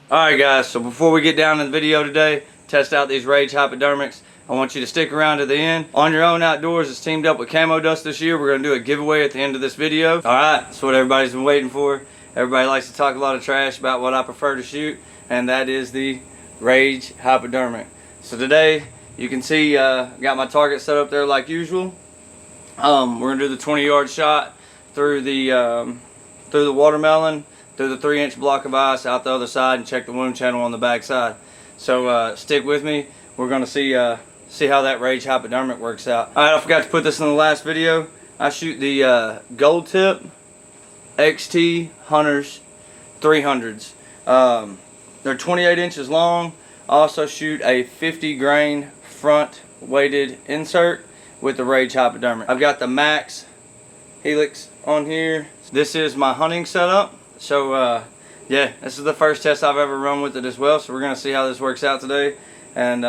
Alright guys, so before we get down to the video today, test out these Rage Hypodermics, I want you to stick around to the end. On Your Own Outdoors is teamed up with CamoDust this year. We're going to do a giveaway at the end of this video. Alright, that's what everybody's been waiting for. Everybody likes to talk a lot of trash about what I prefer to shoot, and that is the Rage Hypodermic. So today, you can see, got my target set up there like usual. We're going to do the 20-yard shot through the watermelon, through the 3-inch block of ice out the other side, and check the wound channel on the back side. So stick with me. We're going to see how that Rage Hypodermic works out. Alright, I forgot to put this in the last video. I shoot the Gold Tip XT Hunters 300s. They're 28 inches long. I also shoot a 50 grain front weighted insert with the Rage Hypodermic. I've got the Max Helix on here. This is my hunting setup. So yeah, this is the first test I've ever run with it as well. So we're gonna see how this works out today, and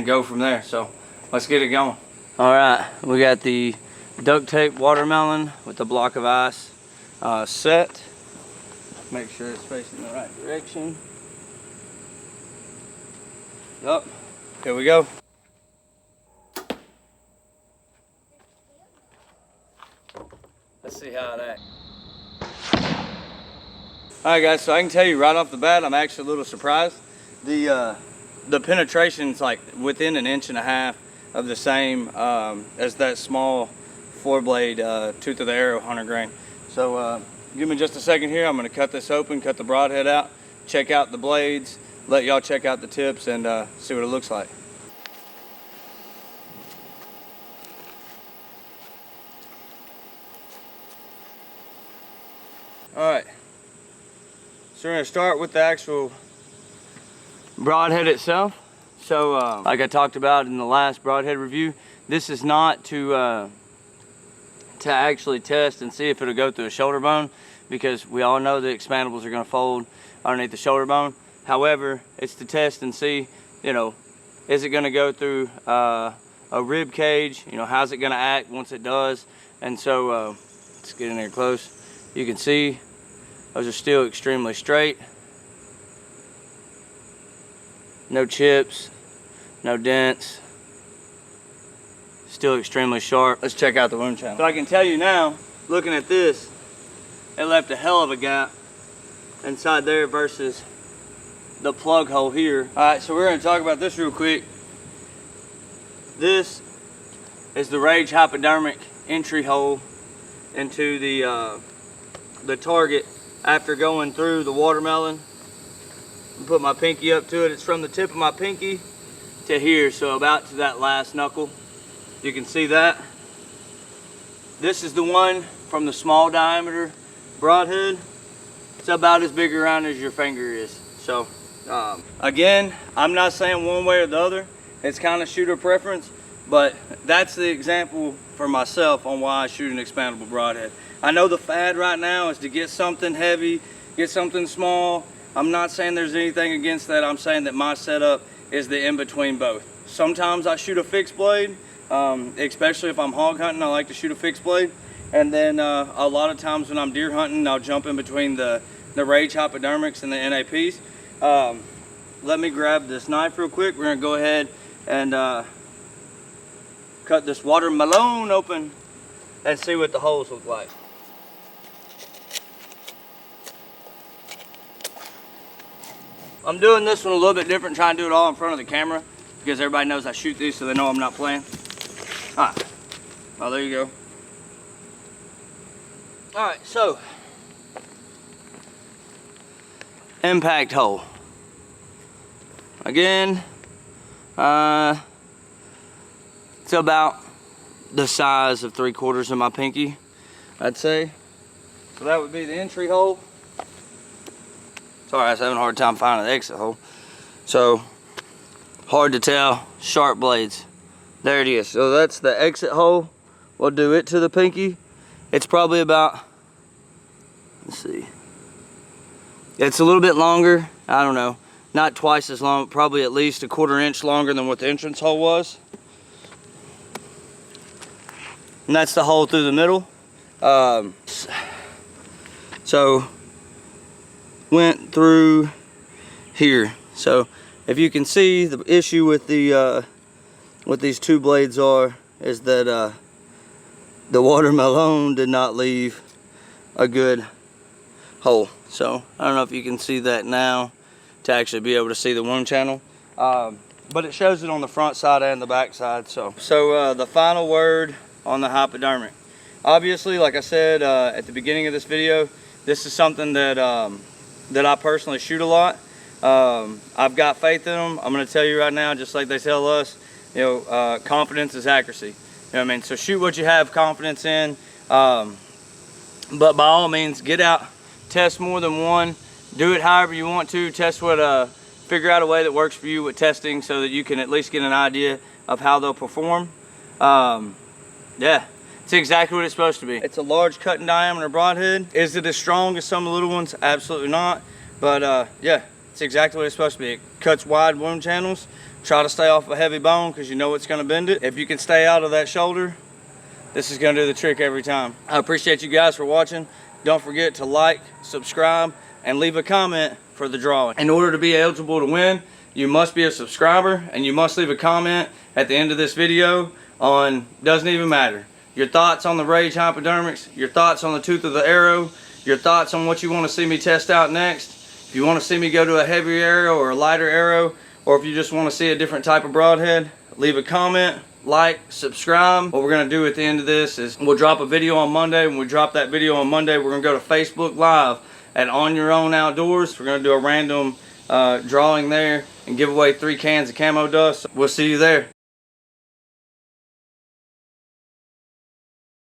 go from there. So let's get it going. All right, we got the duct tape watermelon with the block of ice set. Make sure it's facing the right direction. Yup. Here we go. Let's see how it acts. Alright guys, so I can tell you right off the bat, I'm actually a little surprised. The penetration's like within 1.5 inches of the same as that small 4-blade tooth of the arrow hunter grain. So give me just a second here. I'm going to cut this open, cut the broadhead out, check out the blades, let y'all check out the tips, and see what it looks like. Alright. So we're going to start with the actual broadhead itself. So like I talked about in the last broadhead review, this is not to actually test and see if it'll go through a shoulder bone, because we all know the expandables are going to fold underneath the shoulder bone. However, it's to test and see, you know, is it going to go through a rib cage? You know, how's it going to act once it does? And so let's get in there close. You can see those are still extremely straight. No chips, no dents. Still extremely sharp. Let's check out the wound channel. So I can tell you now, looking at this, it left a hell of a gap inside there versus the plug hole here. Alright, so we're going to talk about this real quick. This is the Rage Hypodermic entry hole into the target after going through the watermelon. Put my pinky up to it. It's from the tip of my pinky to here, so about to that last knuckle. You can see that. This is the one from the small diameter broadhead. It's about as big around as your finger is. So again, I'm not saying one way or the other. It's kind of shooter preference, but that's the example for myself on why I shoot an expandable broadhead. I know the fad right now is to get something heavy, get something small. I'm not saying there's anything against that. I'm saying that my setup is the in-between both. Sometimes I shoot a fixed blade, especially if I'm hog hunting, I like to shoot a fixed blade. And then a lot of times when I'm deer hunting, I'll jump in between the Rage Hypodermics and the NAPs. Let me grab this knife real quick. We're gonna go ahead and cut this watermelon open and see what the holes look like. I'm doing this one a little bit different, trying to do it all in front of the camera because everybody knows I shoot these, so they know I'm not playing. Alright, well there you go. Alright, so impact hole. Again, it's about the size of 3/4 of my pinky, I'd say. So that would be the entry hole. Sorry, I was having a hard time finding the exit hole. So, hard to tell, sharp blades. There it is. So that's the exit hole. We'll do it to the pinky. It's probably about, let's see. It's a little bit longer, I don't know. Not twice as long, probably at least 1/4 inch longer than what the entrance hole was. And that's the hole through the middle. So went through here. So if you can see, the issue with the what these two blades are is that the watermelon did not leave a good hole. So I don't know if you can see that now to actually be able to see the wound channel, but it shows it on the front side and the back side. So the final word on the hypodermic. Obviously, like I said at the beginning of this video, this is something that that I personally shoot a lot. I've got faith in them. I'm going to tell you right now, just like they tell us, you know, confidence is accuracy. You know what I mean? So shoot what you have confidence in. But by all means, get out, test more than one, do it however you want to. Test what, figure out a way that works for you with testing, so that you can at least get an idea of how they'll perform. Yeah. It's exactly what it's supposed to be. It's a large cut in diameter broadhead. Is it as strong as some of the little ones? Absolutely not. But yeah, it's exactly what it's supposed to be. It cuts wide wound channels. Try to stay off a heavy bone because you know it's going to bend it. If you can stay out of that shoulder, this is going to do the trick every time. I appreciate you guys for watching. Don't forget to like, subscribe, and leave a comment for the drawing. In order to be eligible to win, you must be a subscriber, and you must leave a comment at the end of this video on, doesn't even matter, your thoughts on the Rage Hypodermics, your thoughts on the tooth of the arrow, your thoughts on what you want to see me test out next. If you want to see me go to a heavier arrow or a lighter arrow, or if you just want to see a different type of broadhead, leave a comment, like, subscribe. What we're going to do at the end of this is we'll drop a video on Monday. When we drop that video on Monday, we're going to go to Facebook Live at On Your Own Outdoors. We're going to do a random drawing there and give away 3 cans of CamoDust. We'll see you there.